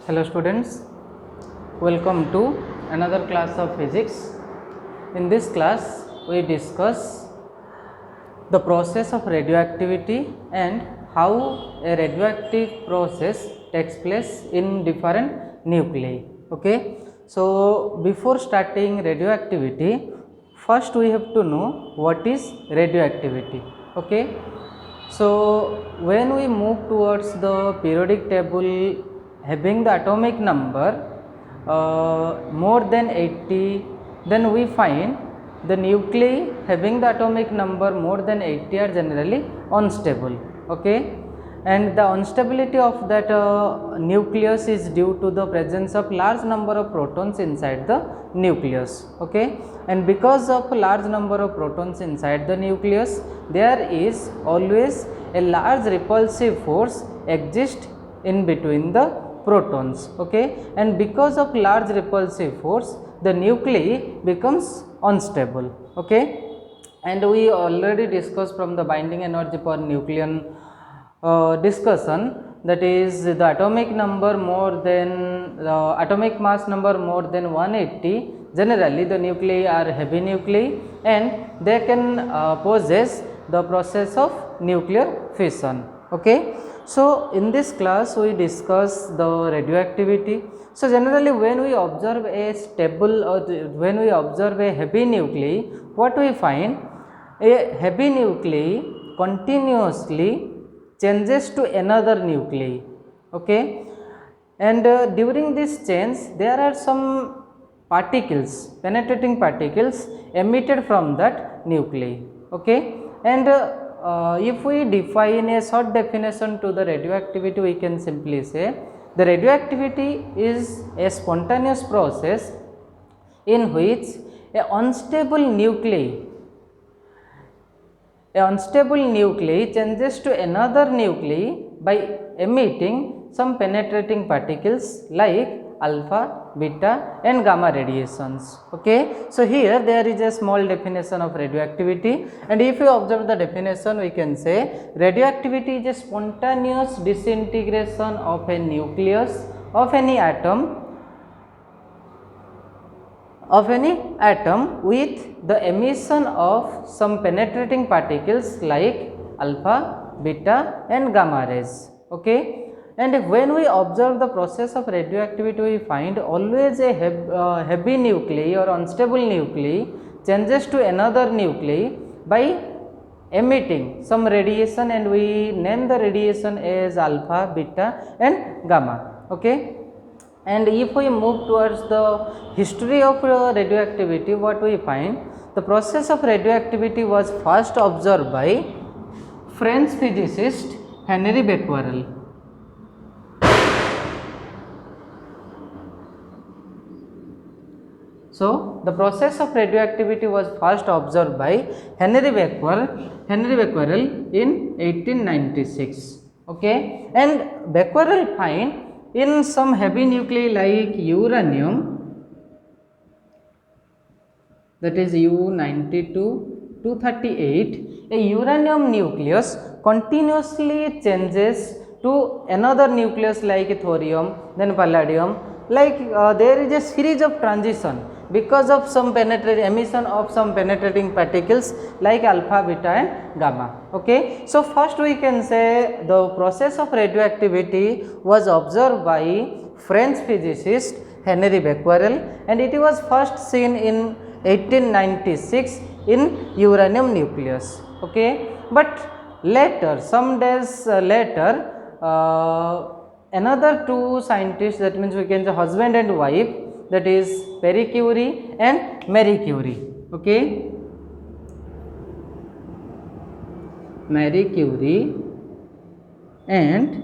Hello students, welcome to another class of physics. In this class we discuss the process of radioactivity and how a radioactive process takes place in different nuclei. Okay, so before starting radioactivity, first we have to know what is radioactivity. Okay, so when we move towards the periodic table having the atomic number more than 80, then we find the nuclei having the atomic number more than 80 are generally unstable. Okay, and the instability of that nucleus is due to the presence of large number of protons inside the nucleus. Okay, and because of large number of protons inside the nucleus, there is always a large repulsive force exists in between the protons. Okay, and because of large repulsive force, the nuclei becomes unstable. Okay, and we already discussed from the binding energy per nucleon discussion, that is the atomic number more than the atomic mass number more than 180, generally the nuclei are heavy nuclei and they can possess the process of nuclear fission. Okay, so in this class we discuss the radioactivity. So generally when we observe a stable or when we observe a heavy nuclei, what we find, a heavy nuclei continuously changes to another nuclei. Okay, and during this change there are some particles, penetrating particles emitted from that nuclei. Okay, and if we define a short definition to the radioactivity, we can simply say the radioactivity is a spontaneous process in which a unstable nuclei changes to another nuclei by emitting some penetrating particles like alpha, beta and gamma radiations. Okay, so here there is a small definition of radioactivity, and if you observe the definition, we can say radioactivity is a spontaneous disintegration of a nucleus of any atom with the emission of some penetrating particles like alpha, beta and gamma rays. Okay, and when we observe the process of radioactivity, we find always a heavy nuclei or unstable nuclei changes to another nuclei by emitting some radiation, and we name the radiation as alpha, beta and gamma. Okay, and if we move towards the history of radioactivity, what we find, the process of radioactivity was first observed by French physicist Henri Becquerel. So the process of radioactivity was first observed by Henri Becquerel in 1896. Okay, and Becquerel find in some heavy nuclei like uranium, that is U92-238, a uranium nucleus continuously changes to another nucleus like thorium, then palladium, like there is a series of transition because of some emission of some penetrating particles like alpha, beta and gamma. Okay, so first we can say the process of radioactivity was observed by French physicist Henri Becquerel, and it was first seen in 1896 in uranium nucleus. Okay, but later, some days later, another two scientists, that means we can say husband and wife, that is Pierre Curie and Marie Curie. Okay, Marie Curie and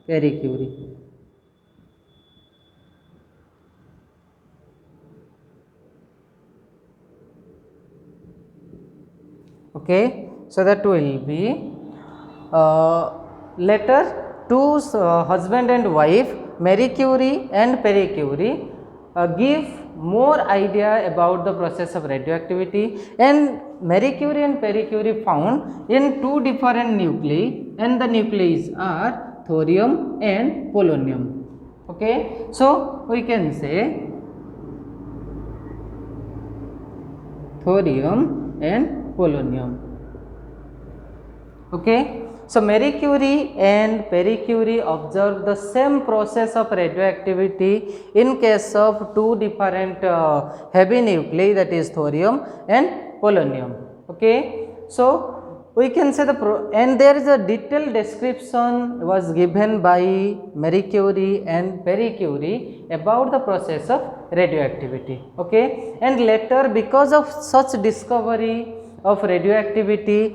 Pierre Curie. Okay, so that will be later two husband and wife Marie Curie and Pierre Curie give more idea about the process of radioactivity, and Marie Curie and Pierre Curie found in two different nuclei, and the nuclei are thorium and polonium. Okay, so we can say thorium and polonium. Okay, so Marie Curie and Pierre Curie observed the same process of radioactivity in case of two different heavy nuclei, that is thorium and polonium. Okay, so we can say and there is a detailed description was given by Marie Curie and Pierre Curie about the process of radioactivity. Okay, and later, because of such discovery of radioactivity,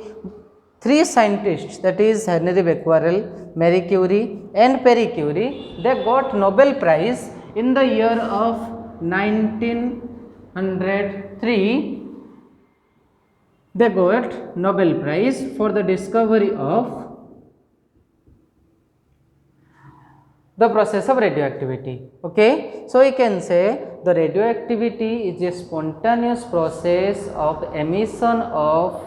three scientists, that is Henry Becquerel, Marie Curie and Pierre Curie, they got Nobel Prize in the year of 1903. They got Nobel Prize for the discovery of the process of radioactivity. Okay, so we can say the radioactivity is a spontaneous process of emission of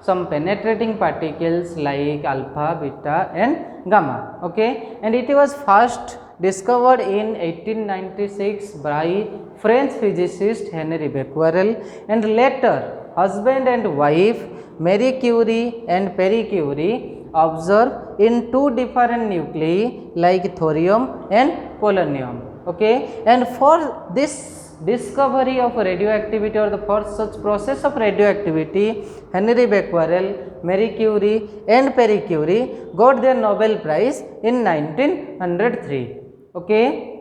some penetrating particles like alpha, beta and gamma. Okay, and it was first discovered in 1896 by French physicist Henry Becquerel, and later husband and wife Marie Curie and Pierre Curie observed in two different nuclei like thorium and polonium. Okay, and for this discovery of radioactivity, or the for such process of radioactivity, Henry Becquerel, Marie Curie and Pierre Curie got their Nobel Prize in 1903. Okay.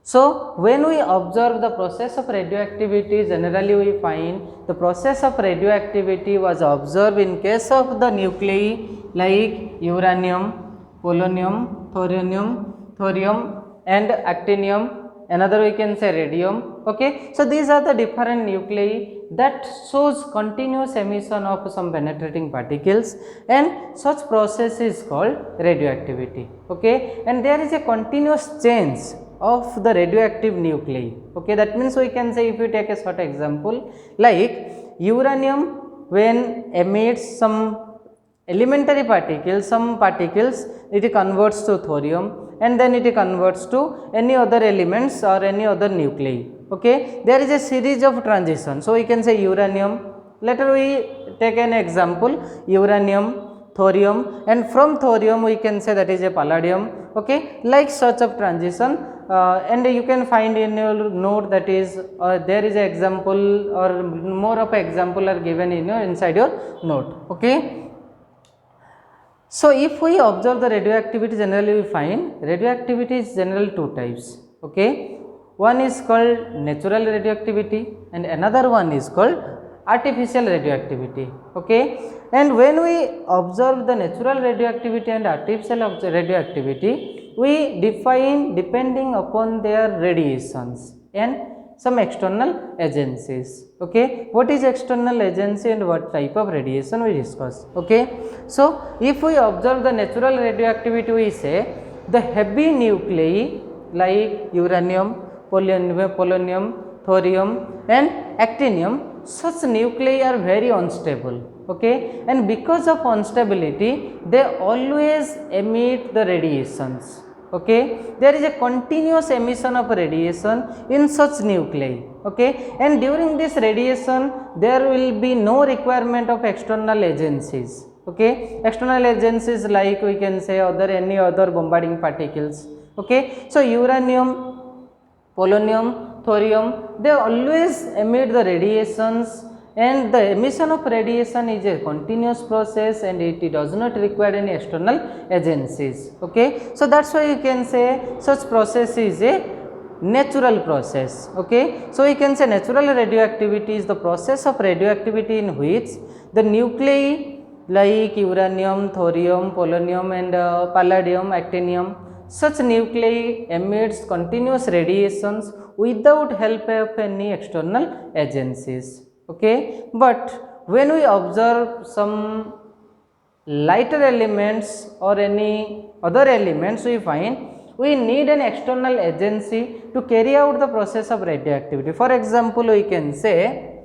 So, when we observe the process of radioactivity, generally we find the process of radioactivity was observed in case of the nuclei like uranium, polonium, thorium and actinium. Another we can say radium. Okay, so these are the different nuclei that shows continuous emission of some penetrating particles, and such process is called radioactivity. Okay, and there is a continuous change of the radioactive nuclei. Okay, that means we can say, if you take a short example like uranium, when emits some elementary particles, some particles, it converts to thorium and then it converts to any other elements or any other nuclei. Okay, there is a series of transitions. So we can say uranium, later we take an example uranium, thorium, and from thorium we can say that is a palladium. Okay, like such of transition, and you can find in your note, that is there is an example or more of an example are given in your inside your note. Okay. So, if we observe the radioactivity, generally we find radioactivity is generally two types. Okay, one is called natural radioactivity and another one is called artificial radioactivity. Okay, and when we observe the natural radioactivity and artificial radioactivity, we define depending upon their radiations and some external agencies. Okay, what is external agency and what type of radiation we discuss. Okay, so if we observe the natural radioactivity, we say the heavy nuclei like uranium, polonium, thorium and actinium, such nuclei are very unstable. Okay, and because of instability, they always emit the radiations. Okay, there is a continuous emission of radiation in such nuclei. Okay, and during this radiation there will be no requirement of external agencies. Okay, external agencies like we can say any other bombarding particles. Okay, so uranium, polonium, thorium, they always emit the radiations, and the emission of radiation is a continuous process and it does not require any external agencies. Okay, so that's why you can say such process is a natural process. Okay, so we can say natural radioactivity is the process of radioactivity in which the nuclei like uranium, thorium, polonium and palladium, actinium, such nuclei emits continuous radiations without help of any external agencies. Okay, but when we observe some lighter elements or any other elements, we find we need an external agency to carry out the process of radioactivity. For example, we can say,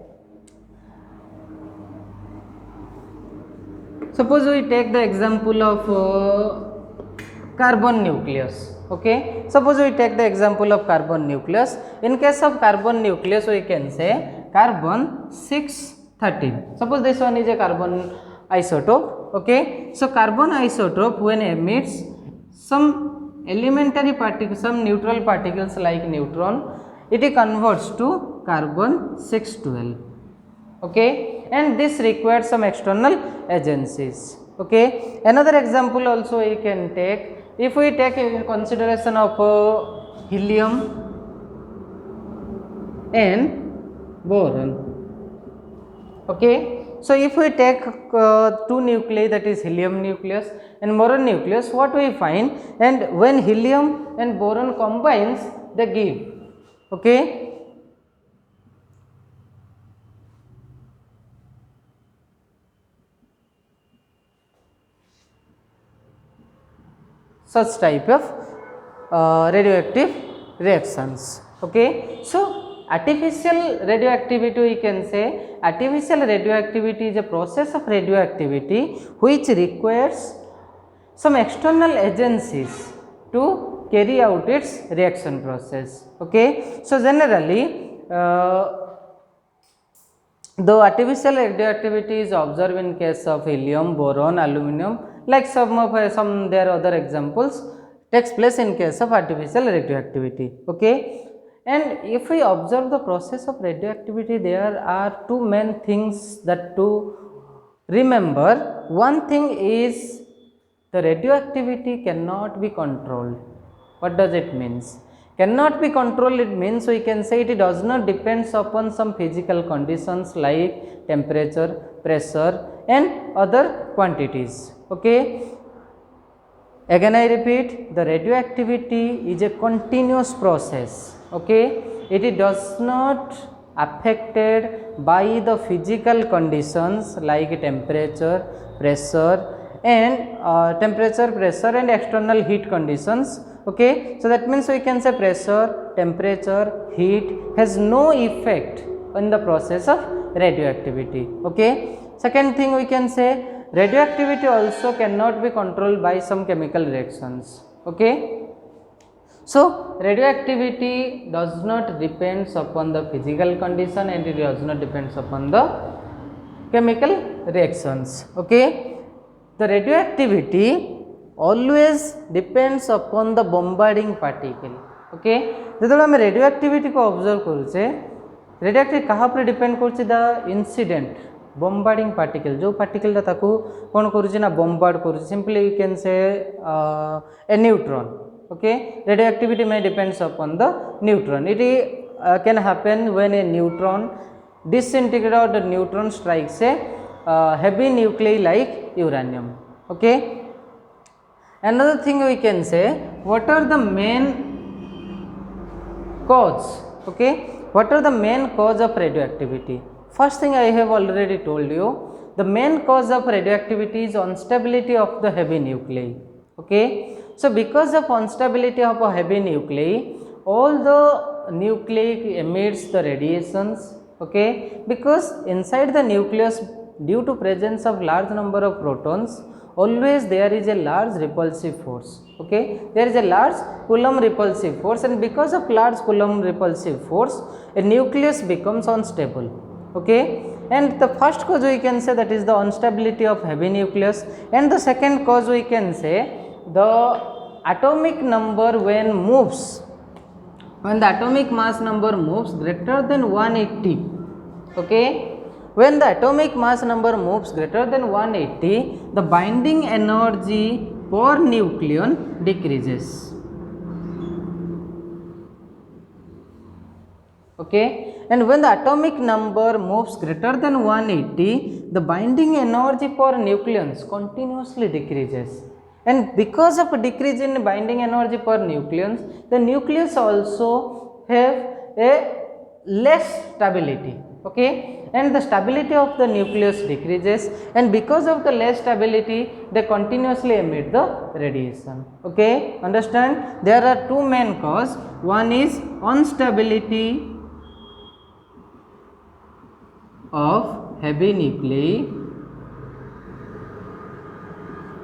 suppose we take the example of carbon nucleus. Okay, suppose we take the example of carbon nucleus. In case of carbon nucleus, we can say carbon 613. Suppose this one is a carbon isotope. Okay, so carbon isotope when emits some elementary particles, some neutral particles like neutron, it converts to carbon 612. Okay, and this requires some external agencies. Okay, another example also we can take. If we take in consideration of helium and boron. Okay, so if we take two nuclei, that is helium nucleus and boron nucleus, what we find, and when helium and boron combines, they give. Okay, such type of radioactive reactions. Okay, so artificial radioactivity, we can say artificial radioactivity is a process of radioactivity which requires some external agencies to carry out its reaction process. Okay, so generally the artificial radioactivity is observed in case of helium, boron, aluminum, like some there are other examples takes place in case of artificial radioactivity. Okay, and if we observe the process of radioactivity, there are two main things that to remember. One thing is the radioactivity cannot be controlled. What does it means? Cannot be controlled, it means we can say it does not depends upon some physical conditions like temperature, pressure and other quantities. Okay, again I repeat, the radioactivity is a continuous process. Okay, it does not affected by the physical conditions like temperature, pressure and external heat conditions. Okay, so that means we can say pressure, temperature, heat has no effect on the process of radioactivity. Okay, second thing we can say radioactivity also cannot be controlled by some chemical reactions. Okay, so radioactivity does not depends upon the physical condition and it does not depends upon the chemical reactions. Okay, the radioactivity always depends upon the bombarding particle. Okay, जेतबेले आम radioactivity को observe करूचे, radioactive कहा पर depend करछि the incident bombarding particle, जो particle ता ताकू कोन करूछि ना bombard करूछि, simply we can say a neutron. Okay, radioactivity may depends upon the neutron. It can happen when a neutron disintegrate or the neutron strikes a heavy nuclei like uranium. Okay, another thing we can say, what are the main cause? Okay, what are the main cause of radioactivity? First thing I have already told you, the main cause of radioactivity is instability of the heavy nuclei. Okay, so because of instability of a heavy nuclei, all the nuclei emits the radiations. Okay, because inside the nucleus, due to presence of large number of protons, always there is a large repulsive force. Okay, there is a large Coulomb repulsive force, and because of large Coulomb repulsive force, a nucleus becomes unstable. Okay, and the first cause we can say that is the instability of heavy nucleus, and the second cause we can say the atomic number when moves, when the atomic mass number moves greater than 180. Okay, when the atomic mass number moves greater than 180, the binding energy per nucleon decreases. Okay, and when the atomic number moves greater than 180, the binding energy per nucleons continuously decreases. And because of a decrease in binding energy per nucleons, the nucleus also have a less stability. Okay, and the stability of the nucleus decreases, and because of the less stability, they continuously emit the radiation. Okay, understand? There are two main causes. One is instability of heavy nuclei.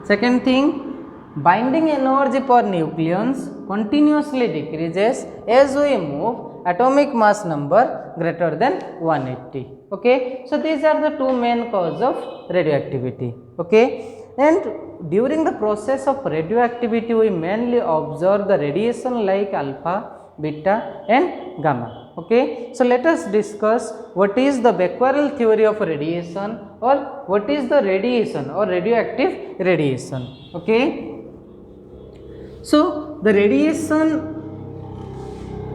Second thing, binding energy per nucleons continuously decreases as we move atomic mass number greater than 180. Okay, so these are the two main causes of radioactivity. Okay, and during the process of radioactivity we mainly observe the radiation like alpha, beta and gamma. Okay, so let us discuss what is the Becquerel theory of radiation, or what is the radiation or radioactive radiation. Okay, so the radiation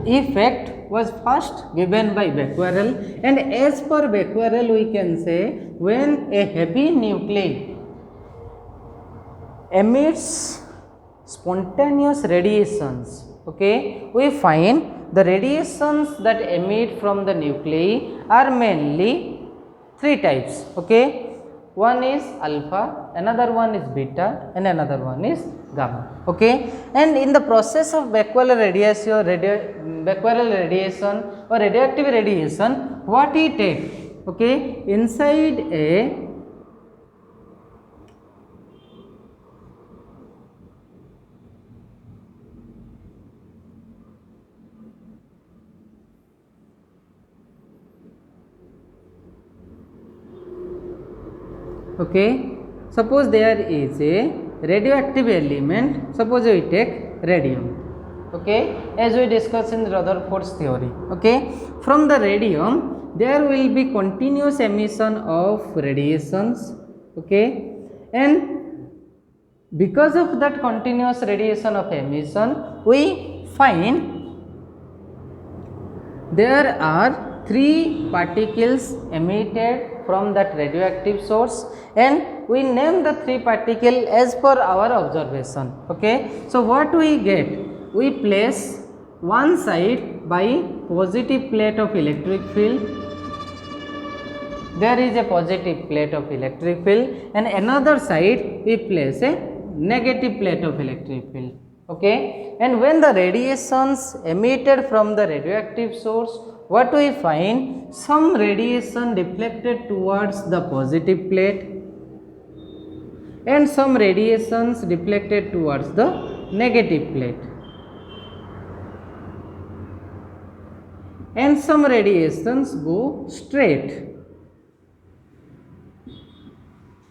effect was first given by Becquerel, and as per Becquerel we can say when a heavy nuclei emits spontaneous radiations, okay, we find the radiations that emit from the nuclei are mainly three types. Okay, one is alpha, another one is beta and another one is gamma. Okay, and in the process of Becquerel radiation or radioactive radiation, what we take, okay, inside a okay, suppose there is a radioactive element, suppose we take radium. Okay, as we discussed in Rutherford's theory. Okay, from the radium there will be continuous emission of radiations. Okay, and because of that continuous radiation of emission we find there are three particles emitted from that radioactive source, and we name the three particles as per our observation. Okay, so what we get, we place one side by positive plate of electric field, there is a positive plate of electric field, and another side we place a negative plate of electric field. Okay, and when the radiations emitted from the radioactive source, what we find, some radiation deflected towards the positive plate and some radiations deflected towards the negative plate, and some radiations go straight.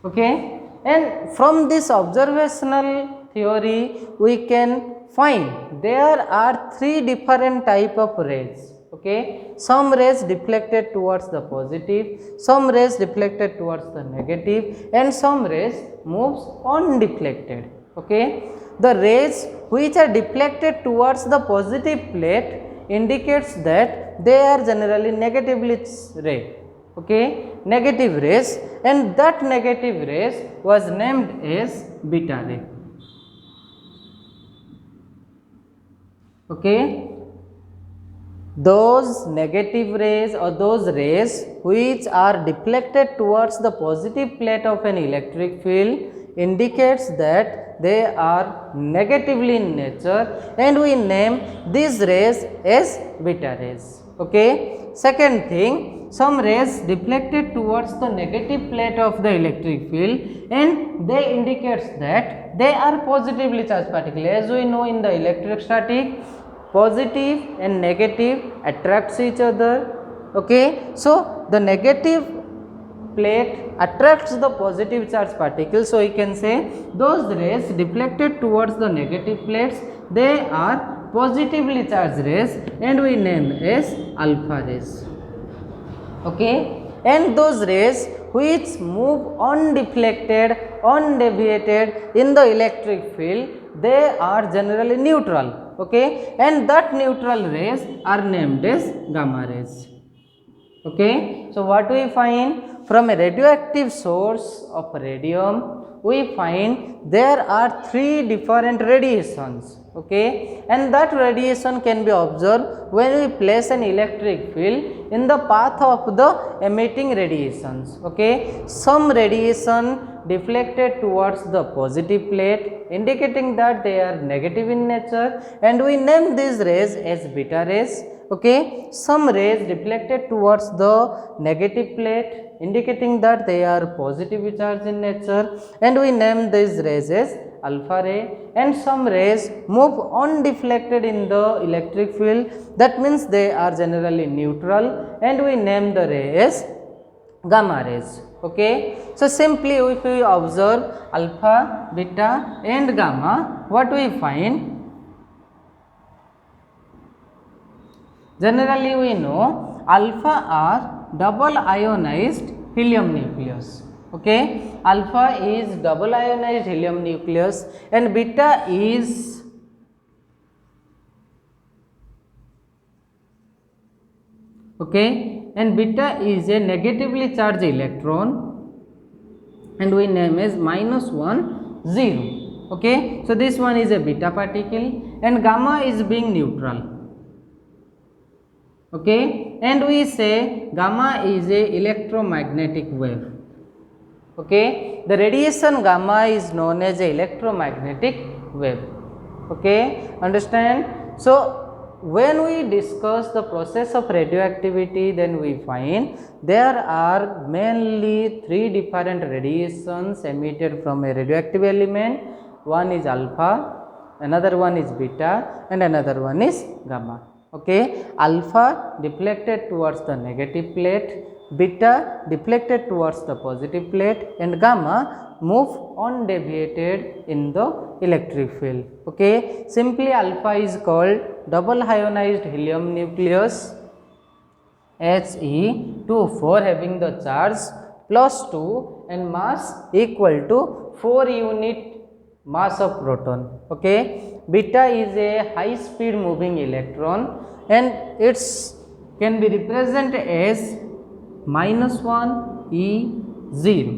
Okay, and from this observational theory we can find there are three different type of rays. Okay, some rays deflected towards the positive, some rays deflected towards the negative, and some rays moves undeflected. Okay, the rays which are deflected towards the positive plate indicates that they are generally negatively ray. Okay, negative rays, and that negative rays was named as beta ray. Okay, those negative rays or those rays which are deflected towards the positive plate of an electric field indicates that they are negatively in nature, and we name these rays as beta rays. Okay, second thing, some rays deflected towards the negative plate of the electric field, and they indicates that they are positively charged particles. As we know in the electrostatic, positive and negative attracts each other. Okay, so the negative plate attracts the positive charge particles, so we can say those rays deflected towards the negative plates, they are positively charged rays, and we name as alpha rays. Okay, and those rays which move undeflected, undeviated in the electric field, they are generally neutral. Okay, and that neutral rays are named as gamma rays. Okay, so what we find, from a radioactive source of radium we find there are three different radiations. Okay, and that radiation can be observed when we place an electric field in the path of the emitting radiations. Okay, some radiation deflected towards the positive plate indicating that they are negative in nature, and we name these rays as beta rays. Okay, some rays deflected towards the negative plate indicating that they are positively charged in nature, and we name these rays as alpha ray, and some rays move undeflected in the electric field. That means they are generally neutral, and we name the ray as gamma rays. Okay. So simply if we observe alpha, beta and gamma, what we find? Generally we know alpha are double ionized helium nucleus. Okay, alpha is double ionized helium nucleus and beta is a negatively charged electron, and we name as -1 0. Okay, so this one is a beta particle and gamma is being neutral. Okay, and we say gamma is a electromagnetic wave. Okay, the radiation gamma is known as a electromagnetic wave. Okay, understand? So when we discuss the process of radioactivity, then we find there are mainly three different radiations emitted from a radioactive element. One is alpha, another one is beta and another one is gamma. Okay, alpha deflected towards the negative plate, beta deflected towards the positive plate and gamma move undeviated in the electric field. Okay, simply alpha is called double ionized helium nucleus He2O4 having the charge +2 and mass equal to 4 unit mass of proton. Okay, beta is a high speed moving electron and its can be represented as -1 E0.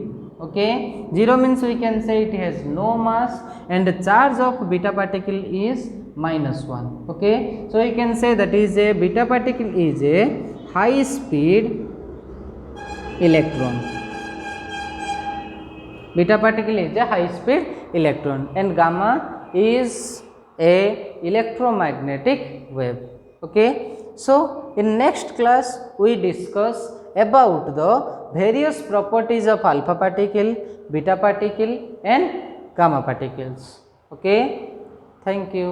Okay, 0 means we can say it has no mass and the charge of beta particle is -1. Okay, so we can say that is a beta particle is a high speed electron. Beta particle is a high speed electron and gamma is a electromagnetic wave. Okay, so in next class we discuss about the various properties of alpha particle, beta particle and gamma particles. Okay, thank you.